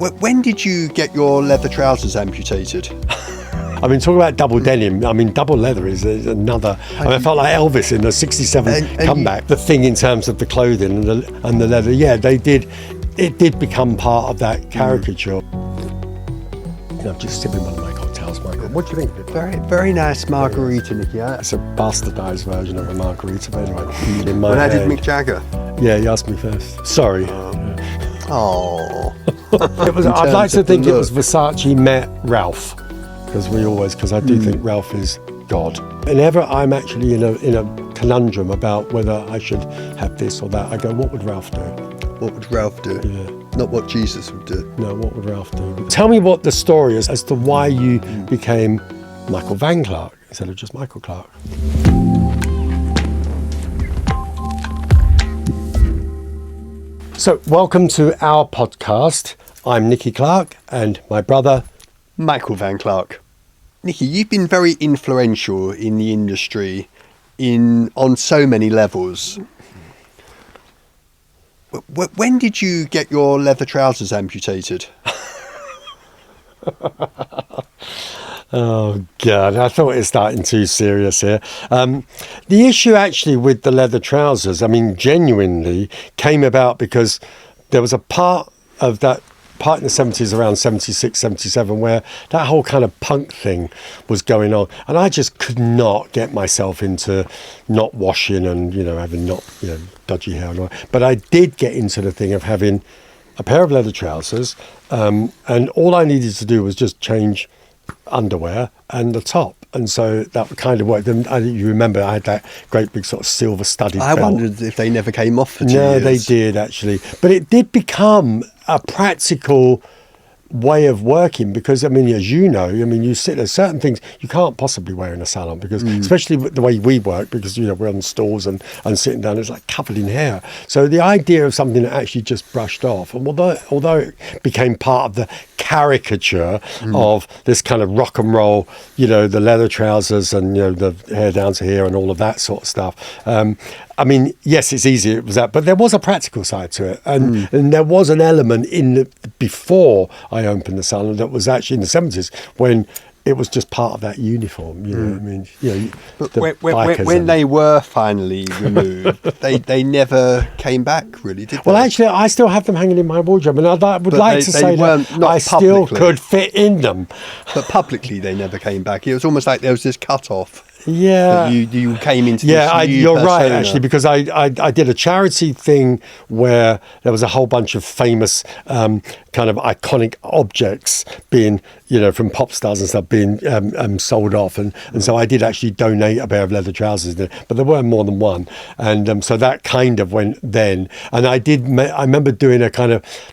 When did you get your leather trousers amputated? I mean, talking about double denim, I mean, double leather is another. I felt like Elvis in the '67 comeback. The thing in terms of the clothing and the leather, yeah, they did. It did become part of that caricature. You know, I'm just sipping one of my cocktails, Michael. What do you think of it? Very, very nice margarita, Nicky. It's a bastardised version of a margarita, but anyway. In my When I did hand. Mick Jagger. Yeah, you asked me first. Sorry. Oh. It was. I'd like to think it was Versace met Ralph. Because I do think Ralph is God. Whenever I'm actually in a conundrum about whether I should have this or that, I go, what would Ralph do? What would Ralph do? Yeah. Not what Jesus would do. No, what would Ralph do? Tell me what the story is as to why you became Michael Van Clarke instead of just Michael Clarke. So, welcome to our podcast. I'm Nicky Clarke and my brother Michael Van Clarke. Nicky, you've been very influential in the industry on so many levels. When did you get your leather trousers amputated? Oh, God, I thought it was starting too serious here. The issue actually with the leather trousers, I mean, genuinely came about because there was a part in the 70s, around 76, 77, where that whole kind of punk thing was going on. And I just could not get myself into not washing and, having dodgy hair and all. But I did get into the thing of having a pair of leather trousers, and all I needed to do was just change underwear and the top. And so that kind of worked. And you remember I had that great big sort of silver studded belt. I wondered if they never came off for 2 years. No, they did actually. But it did become a practical way of working because, I mean, as you know, there's certain things you can't possibly wear in a salon because, especially the way we work, because, we're on stools and sitting down, it's like covered in hair. So the idea of something that actually just brushed off, and although it became part of the caricature of this kind of rock and roll, the leather trousers and, the hair down to here and all of that sort of stuff. I mean, yes, it's easy. It was that, but there was a practical side to it, and there was an element before I opened the salon that was actually in the 70s when it was just part of that uniform. But when they were finally removed, they never came back, really, did they? Well, actually, I still have them hanging in my wardrobe, and I would like to say that I still could fit in them. But publicly, they never came back. It was almost like there was this cut-off. Yeah, you came into this you're persona. right actually, because I did a charity thing where there was a whole bunch of famous kind of iconic objects being from pop stars and stuff being sold off, and so I did actually donate a pair of leather trousers, but there were more than one, and so that kind of went then. And I remember doing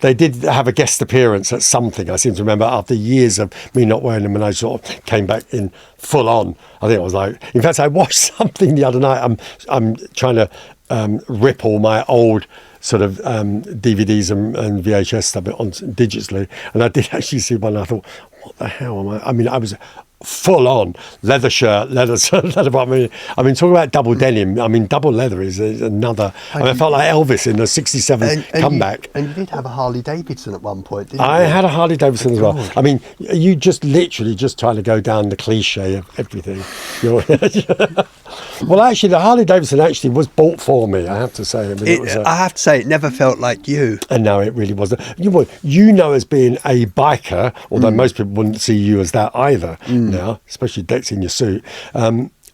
they did have a guest appearance at something, I seem to remember, after years of me not wearing them, and I sort of came back in full on. I think it was in fact, I watched something the other night. I'm trying to rip all my old sort of DVDs and VHS stuff on digitally, and I did actually see one. And I thought, what the hell am I? I mean, I was full on leather shirt, leather bottom. I mean, talking about double denim. I mean, double leather is another. I felt like Elvis in the '67 comeback. And you did have a Harley Davidson at one point, didn't you? I had a Harley Davidson as well. I mean, you just literally just trying to go down the cliche of everything. Well, actually, the Harley Davidson actually was bought for me, I have to say. I have to say, it never felt like you. And no, it really wasn't. As being a biker, although most people wouldn't see you as that either now, especially decks in your suit.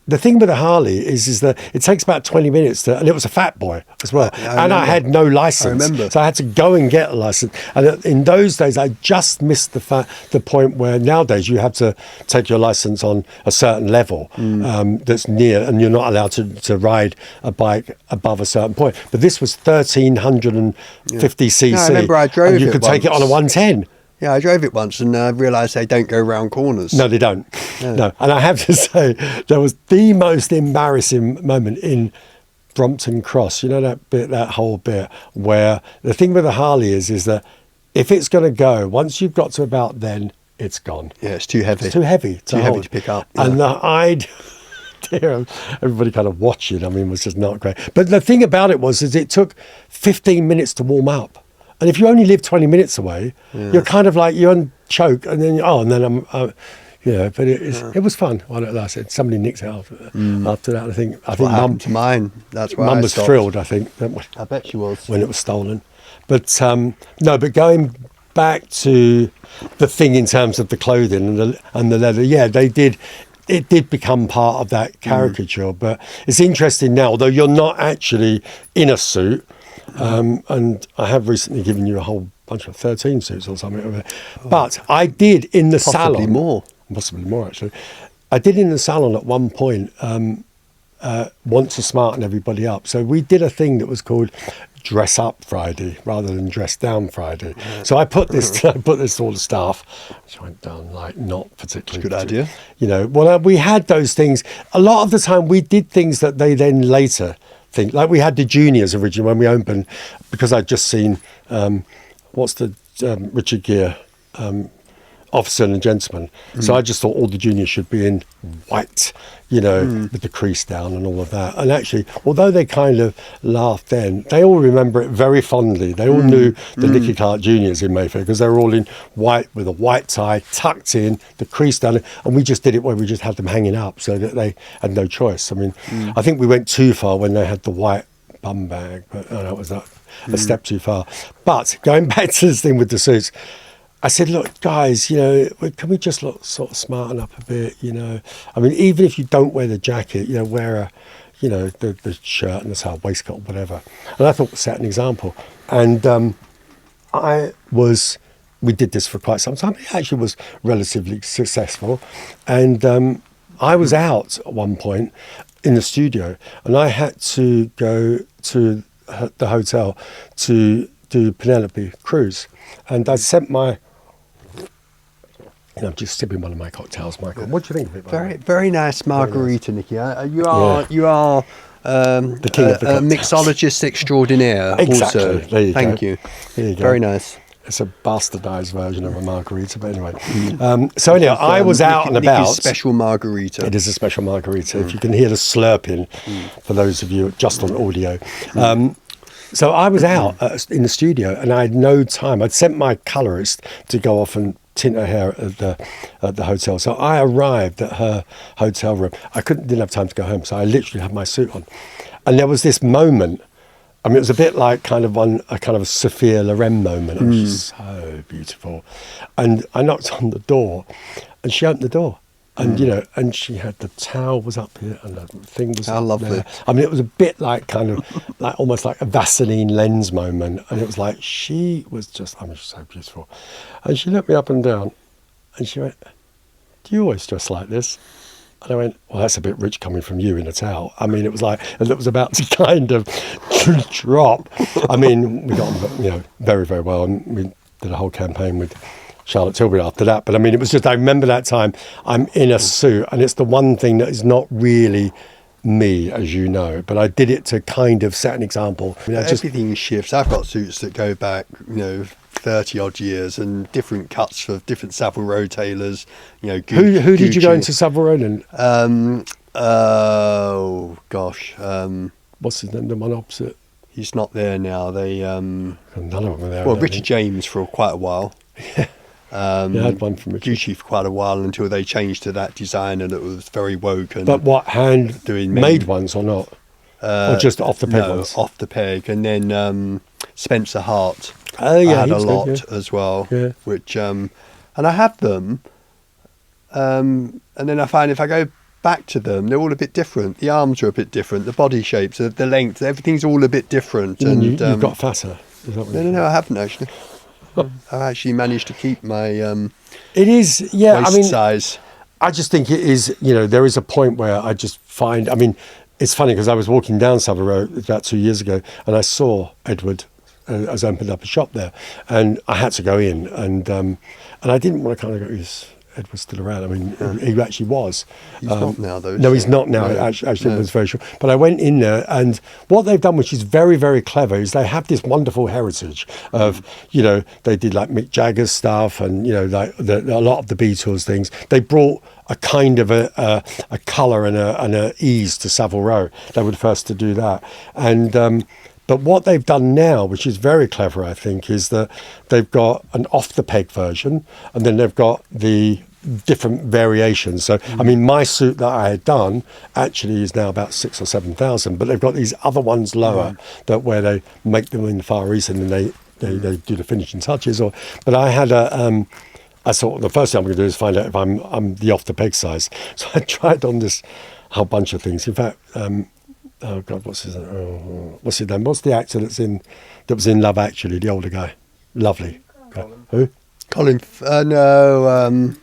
The thing with the Harley is that it takes about 20 minutes and it was a fat boy as well. I had no license. I remember. So I had to go and get a license. And in those days, I just missed the point where nowadays you have to take your license on a certain level that's near, and you're not allowed to ride a bike above a certain point. But this was 1350 cc. No, I remember I drove it and you could take it on a 110. Yeah, I drove it once and realised they don't go round corners. No, they don't. No. And I have to say, there was the most embarrassing moment in Brompton Cross. You know that whole bit where the thing with the Harley is that if it's going to go, once you've got to about then, it's gone. Yeah, it's too heavy. It's too heavy. Too heavy to pick up. Yeah. And everybody kind of watching, was just not great. But the thing about it was it took 15 minutes to warm up. And if you only live 20 minutes away, you're kind of like, you're on choke, and then, but it was fun while it lasted. Somebody nicked it after that. I think what happened to mine. That's why Mum was thrilled, I think. I bet she was. When it was stolen. But but going back to the thing in terms of the clothing and the leather, it did become part of that caricature. But it's interesting now, although you're not actually in a suit, and I have recently given you a whole bunch of 13 suits or something. But I did in the salon. Possibly more, actually. I did in the salon at one point want to smarten everybody up. So we did a thing that was called Dress Up Friday rather than Dress Down Friday. So I put this to all the staff, which went down like not particularly. Good idea. We had those things. A lot of the time we did things that they then later think. Like we had the juniors originally when we opened, because I'd just seen, what's the Richard Gere, Officer and Gentleman. So I just thought all the juniors should be in white, with the crease down and all of that. And actually, although they kind of laughed then, they all remember it very fondly. They all knew the Nicky Clarke juniors in Mayfair because they were all in white with a white tie, tucked in, the crease down. And we just did it where we just had them hanging up so that they had no choice. I mean, I think we went too far when they had the white bum bag, but that was a step too far. But going back to this thing with the suits, I said, look, guys, can we just sort of smarten up a bit, I mean, even if you don't wear the jacket, wear the shirt and the waistcoat or whatever. And I thought we set an example. And we did this for quite some time. It actually was relatively successful. And I was out at one point in the studio and I had to go to the hotel to do Penélope Cruz. And I sent I'm just sipping one of my cocktails, Michael. What do you think of it? Very, very nice margarita, Nicky. You are the king of the cocktails. Mixologist extraordinaire. Exactly. Also. There you Thank go. you. There you go. Very nice. It's a bastardized version of a margarita, but anyway. So anyway, I was out and about. Nicky's special margarita. It is a special margarita. If you can hear the slurping, for those of you just on audio. So I was out in the studio and I had no time. I'd sent my colourist to go off and tint her hair at the hotel. So I arrived at her hotel room. I didn't have time to go home, so I literally had my suit on. And there was this moment. I mean, it was a bit like a kind of a Sophia Loren moment. It was just so beautiful. And I knocked on the door, and she opened the door. And, and she had the towel was up here and the thing was How lovely. there. I mean, it was a bit like like almost like a Vaseline lens moment. And it was like, she was just, so beautiful. And she looked me up and down and she went, do you always dress like this? And I went, well, that's a bit rich coming from you in a towel. I mean, it was like, and it was about to kind of drop. I mean, we got on, very, very well. And we did a whole campaign with Charlotte Tilbury after that. But I mean, it was just, I remember that time I'm in a suit and it's the one thing that is not really me, as you know, but I did it to kind of set an example. I mean, everything shifts. I've got suits that go back, 30 odd years and different cuts for different Savile Row tailors. Who did you go into Savile Row then? Oh gosh. What's his name? The one opposite. He's not there now. They none of them are there. Well, Richard James for quite a while. I had one from Richard. Gucci for quite a while until they changed to that designer that was very woke. And but what, handmade ones or not? Or just off the peg ones? Off the peg. And then Spencer Hart. Oh yeah, I had a lot as well. Yeah. Which and I have them. And then I find if I go back to them, they're all a bit different. The arms are a bit different. The body shapes, the length, everything's all a bit different. And you've got fatter. Is that what No, I haven't actually. I've actually managed to keep my it is waist size. I just think it is, there is a point where I just find, it's funny because I was walking down Savile Row about 2 years ago and I saw Edward has opened up a shop there and I had to go in and I didn't want to kind of go, Ed was still around. I mean, he actually was. He's not now, though. No, he's not now. Actually, it was very short. But I went in there, and what they've done, which is very, very clever, is they have this wonderful heritage of, they did like Mick Jagger's stuff, and like a lot of the Beatles things. They brought a kind of a colour and a ease to Savile Row. They were the first to do that, and But what they've done now, which is very clever, I think, is that they've got an off-the-peg version, and then they've got the different variations. So, I mean, my suit that I had done actually is now about 6,000 or 7,000, but they've got these other ones lower that where they make them in the Far East, and then they do the finishing touches. But I had I thought the first thing I'm going to do is find out if I'm the off-the-peg size. So I tried on this whole bunch of things. In fact, oh God, what's his name? What's the actor that was in Love Actually? The older guy, lovely. Who? Colin. No.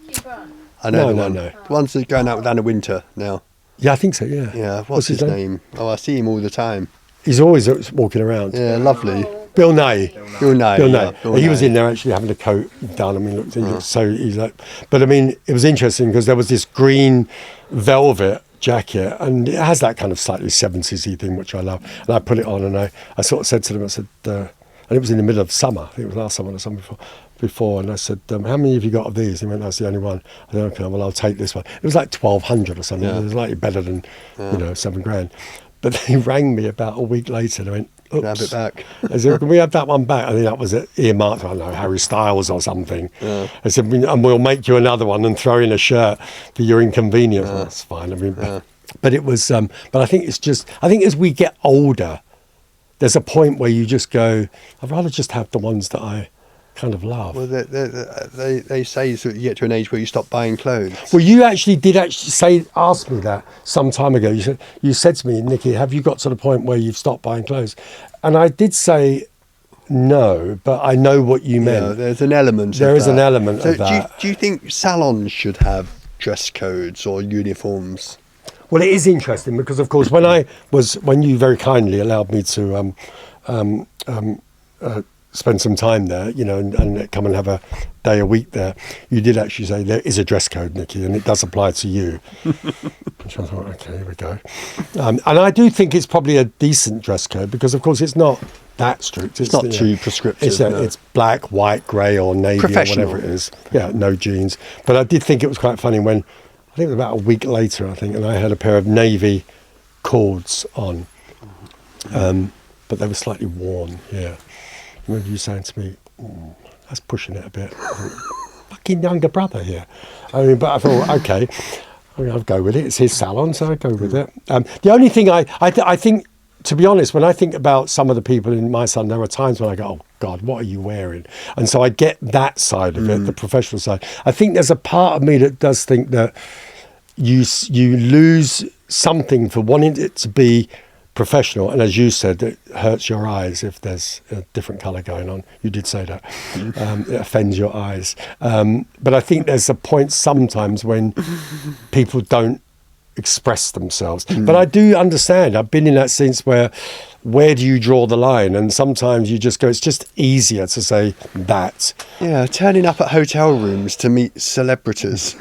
I know No. The ones that are going out with Anna Winter now. Yeah, I think so. Yeah. Yeah. What's his name? Oh, I see him all the time. He's always walking around. Yeah, lovely. Bill Nye. Bill Nye. He was in there actually having a coat done. I mean, so he's like. But I mean, it was interesting because there was this green velvet jacket, and it has that kind of slightly 70s-y thing, which I love. And I put it on, and I sort of said to them, I said, and it was in the middle of summer. I think it was last summer or something before. And I said, how many have you got of these? And he went, that's the only one. I said, okay, well, I'll take this one. It was like 1,200 or something. Yeah. It was slightly better than, $7,000. But they rang me about a week later and I went, oops. Have it back. I said, can we have that one back? I think that was earmarked, I don't know, Harry Styles or something. Yeah. I said, and we'll make you another one and throw in a shirt for your inconvenience. Well, that's fine. I mean, but it was, but I think as we get older, there's a point where you just go, I'd rather just have the ones that I kind of love. Well, they say so you get to an age where you stop buying clothes. Well, you did ask me that some time ago. You said to me, Nicky, have you got to the point where you've stopped buying clothes? And I did say no, but I know what you meant. Yeah, there's an element. There is an element so of that. Do you think salons should have dress codes or uniforms? Well, it is interesting because, of course, when you very kindly allowed me to spend some time there, and come and have a day a week there, you did actually say there is a dress code, Nicky, and it does apply to you. Which I thought, okay, here we go. And I do think it's probably a decent dress code because, of course, it's not that strict. It's not too prescriptive. It's black, white, grey, or navy, or whatever it is. Yeah, no jeans. But I did think it was quite funny when I think it was about a week later, and I had a pair of navy cords on, but they were slightly worn. Yeah. I remember you saying to me, that's pushing it a bit. Fucking younger brother here. I mean, but I thought, okay, I'll go with it. It's his salon, so I go with it. The only thing I think, to be honest, when I think about some of the people in my salon, there are times when I go, oh God, what are you wearing? And so I get that side of it, the professional side. I think there's a part of me that does think that you lose something for wanting it to be professional, and as you said, it hurts your eyes if there's a different colour going on. You did say that. It offends your eyes. But I think there's a point sometimes when people don't express themselves. But I do understand. I've been in that sense where do you draw the line? And sometimes you just go, it's just easier to say that. Yeah, turning up at hotel rooms to meet celebrities.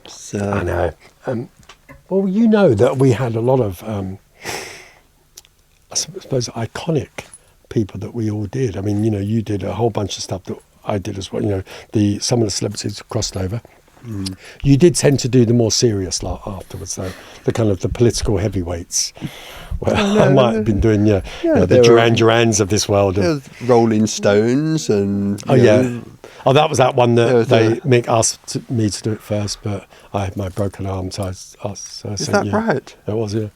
So. I know. Well, you know that we had a lot of, I suppose, iconic people that we all did. I mean, you did a whole bunch of stuff that I did as well. Some of the celebrities crossed over. You did tend to do the more serious lot afterwards, though, the kind of the political heavyweights. Well, I might have been doing the Duran Durans of this world. Rolling Stones and... Oh, that was that one that Mick asked me to do it first, but I had my broken arm, so I Is that right? It was, yeah.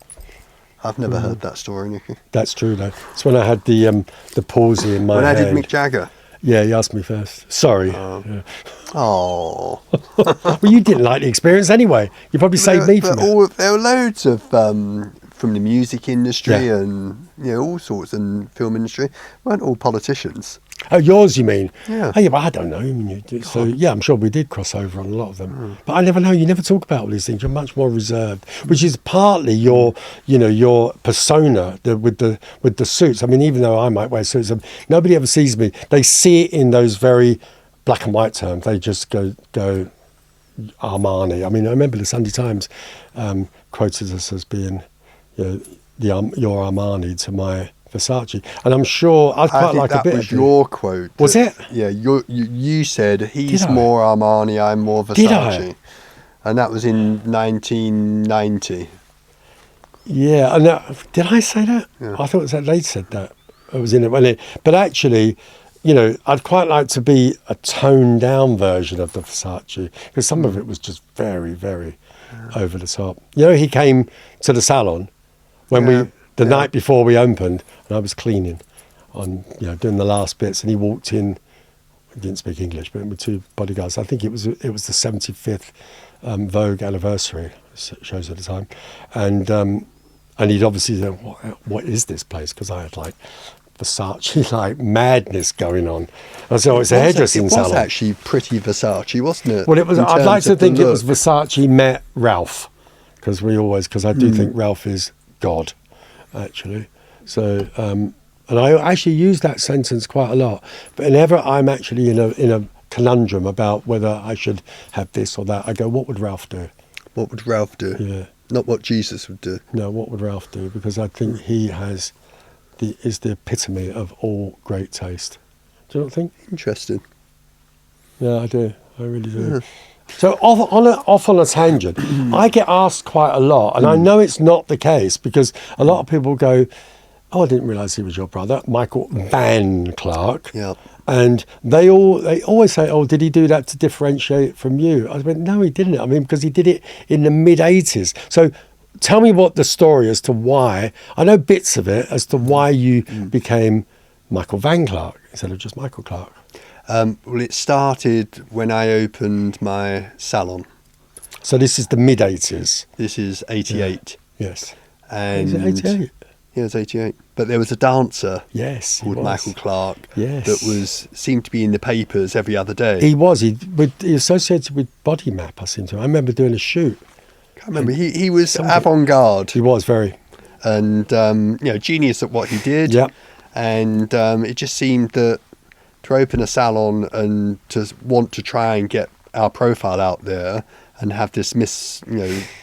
I've never heard that story, Nicky. That's true, though. It's when I had the palsy in my hand. When I did Mick Jagger? Yeah, he asked me first. Sorry. Oh. Well, you didn't like the experience anyway. You probably saved me from it. There were loads of... from the music industry and all sorts, and film industry, weren't all politicians. Oh, yours, you mean? Yeah. Oh, yeah, but I don't know. So, yeah, I'm sure we did cross over on a lot of them. But I never know. You never talk about all these things. You're much more reserved, which is partly your persona with the suits. I mean, even though I might wear suits, nobody ever sees me. They see it in those very black and white terms. They just go Armani. I mean, I remember the Sunday Times quoted us as being... your Armani to my Versace, and I'm sure I'd quite like a bit. That was your quote. Was it? Yeah, you said he's more Armani, I'm more Versace. Did I? And that was in 1990. Yeah, I know. Did I say that? Yeah. I thought they said that. I was in it but actually, you know, I'd quite like to be a toned down version of the Versace, because some of it was just very, very over the top. You know, he came to the salon when the night before we opened, and I was cleaning doing the last bits, and he walked in. He didn't speak English, but with two bodyguards. I think it was the 75th Vogue anniversary shows at the time, and he'd obviously said, what is this place? Because I had like Versace like madness going on. I said, it's a hairdressing salon. It was actually pretty Versace, wasn't it? Well, it was. I'd like to think it was Versace met Ralph, because I do think Ralph is God, actually. So, and I actually use that sentence quite a lot. But whenever I'm actually in a conundrum about whether I should have this or that, I go, what would Ralph do? What would Ralph do? Yeah. Not what Jesus would do. No, what would Ralph do? Because I think he is the epitome of all great taste. Do you not think? Interesting. Yeah, I do. I really do. Yeah. So off on a tangent, I get asked quite a lot, and I know it's not the case, because a lot of people go, oh, I didn't realise he was your brother, Michael Van Clarke. Yeah. And they always say, oh, did he do that to differentiate from you? I went, no, he didn't. I mean, because he did it in the mid-'80s. So tell me what the story as to why, I know bits of it, as to why you became Michael Van Clarke instead of just Michael Clarke. Well, it started when I opened my salon. So this is the mid-'80s? This is 88. Yeah. Yes. And is it 88? Yeah, it was 88. But there was a dancer called Michael Clarke that seemed to be in the papers every other day. He was. He associated with Body Map, I seem to. I remember doing a shoot. I can't remember. He was avant-garde. He was very. And, genius at what he did. Yeah. And it just seemed that to open a salon and to want to try and get our profile out there and have this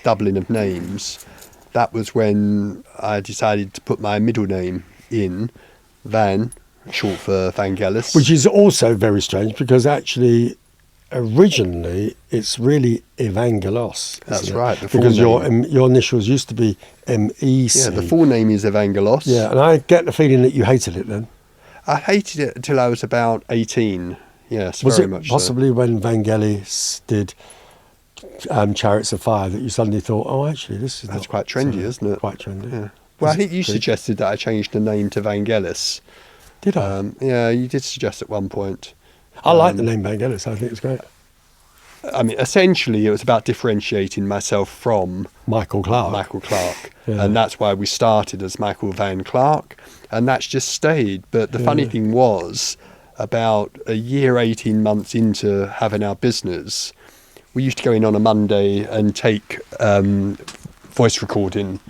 doubling of names, that was when I decided to put my middle name in, Van, short for Vangelis. Which is also very strange, because actually, originally, it's really Evangelos. That's right. Because your initials used to be MEC. Yeah, the full name is Evangelos. Yeah, and I get the feeling that you hated it then. I hated it until I was about 18. Yes, was very it much possibly when Vangelis did Chariots of Fire that you suddenly thought, oh, actually, that's quite trendy, isn't it? Quite trendy. Yeah. Well, I think you suggested that I changed the name to Vangelis. Did I? Yeah, you did suggest at one point. I like the name Vangelis. I think it's great. I mean, essentially, it was about differentiating myself from Michael Clarke. Yeah. And that's why we started as Michael Van Clarke, and that's just stayed. But the funny thing was, about a year, 18 months into having our business, we used to go in on a Monday and take voice recording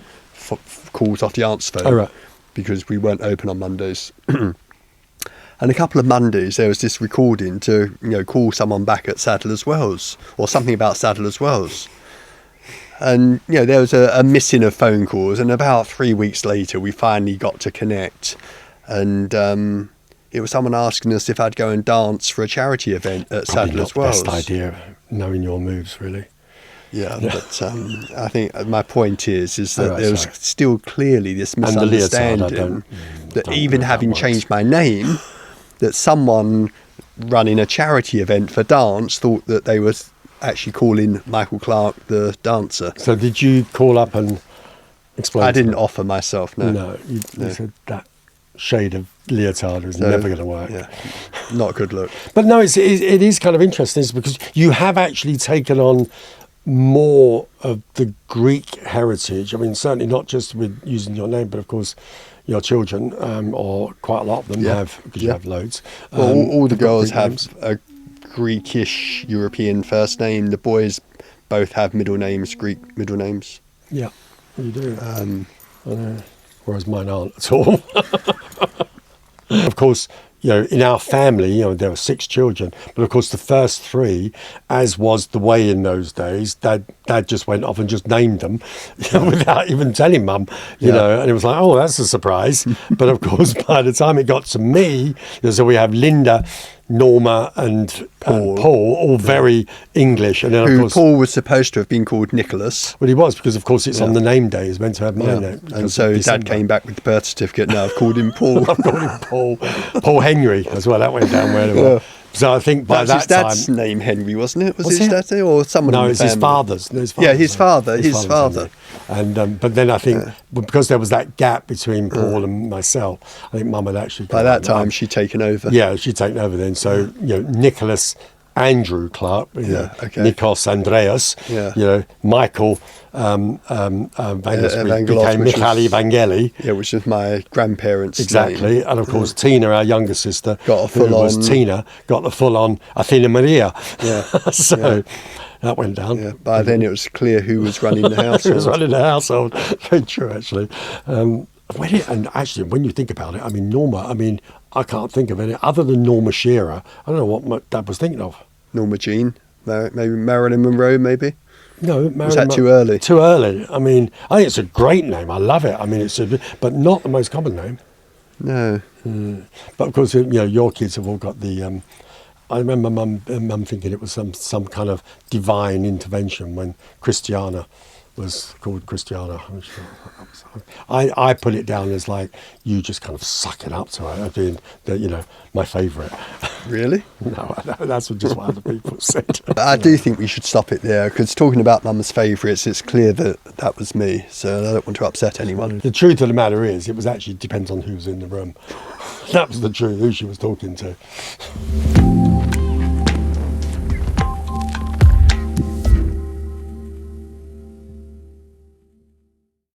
calls off the answer phone. Oh, right. Because we weren't open on Mondays. And a couple of Mondays, there was this recording to, call someone back at Sadler's Wells, or something about Sadler's Wells. And, there was a missing of phone calls, and about 3 weeks later, we finally got to connect. And it was someone asking us if I'd go and dance for a charity event at Sadler's Wells. Best idea, knowing your moves, really. Yeah, but I think my point is that there was still clearly this misunderstanding that even having changed my name, that someone running a charity event for dance thought that they were actually calling Michael Clarke the dancer. So did you call up and explain? I didn't offer myself, no. No, you said that shade of leotard is never going to work. Yeah, not a good look. But no, it is kind of interesting, because you have actually taken on more of the Greek heritage. I mean, certainly not just with using your name, but of course your children, or quite a lot of them have, because you have loads. Well, all the girls have a Greekish European first name. The boys both have middle names, Greek middle names. Yeah, you do. I know. Whereas mine aren't at all. Of course, in our family, there were 6 children, but of course the first 3, as was the way in those days, Dad just went off and just named them without even telling Mum, you know, and it was like, oh, that's a surprise. But of course, by the time it got to me, so we have Linda, Norma and Paul, all very English. And then, of course, Paul was supposed to have been called Nicholas. well, he was, because, of course, it's on the name day. He's meant to have my name. And so Dad came back with the birth certificate. Now I've called him Paul. I've called him Paul. Paul Henry as well. That went down well. Yeah. So I think by That's that his dad's time... name, Henry, wasn't it? Was Was his it? dad's name or someone No, in the it's his family? father's. No, Yeah, father's his father. name. And but then I think because there was that gap between Paul and myself, I think Mum had actually... By that time, she'd taken over. Yeah, she'd taken over then. So, Nicholas Andrew Clarke, Nikos Andreas, Michael Evangelos, became which Michali Vangeli. Yeah, which is my grandparents' Exactly. name. And of course, Tina, our younger sister, Got a full-on... Tina, got the full-on Athena Maria. Yeah. So that went down. Yeah, by then it was clear who was running the household. Who was running the household. Very true, actually. And actually, when you think about it, I mean, Norma, I can't think of any, other than Norma Shearer, I don't know what my dad was thinking of. Norma Jean, maybe Marilyn Monroe, maybe? No, Marilyn Was that too early? Too early. I think it's a great name. I love it. But not the most common name. No. But of course, your kids have all got the... I remember Mum thinking it was some kind of divine intervention when Christiana was called Christiana. I put it down as like, you just kind of suck it up to her, being my favourite. Really? No, that's just what other people said. I do think we should stop it there, because talking about Mum's favourites, it's clear that was me, so I don't want to upset anyone. The truth of the matter is, it was actually depends on who's in the room. That was the truth, who she was talking to.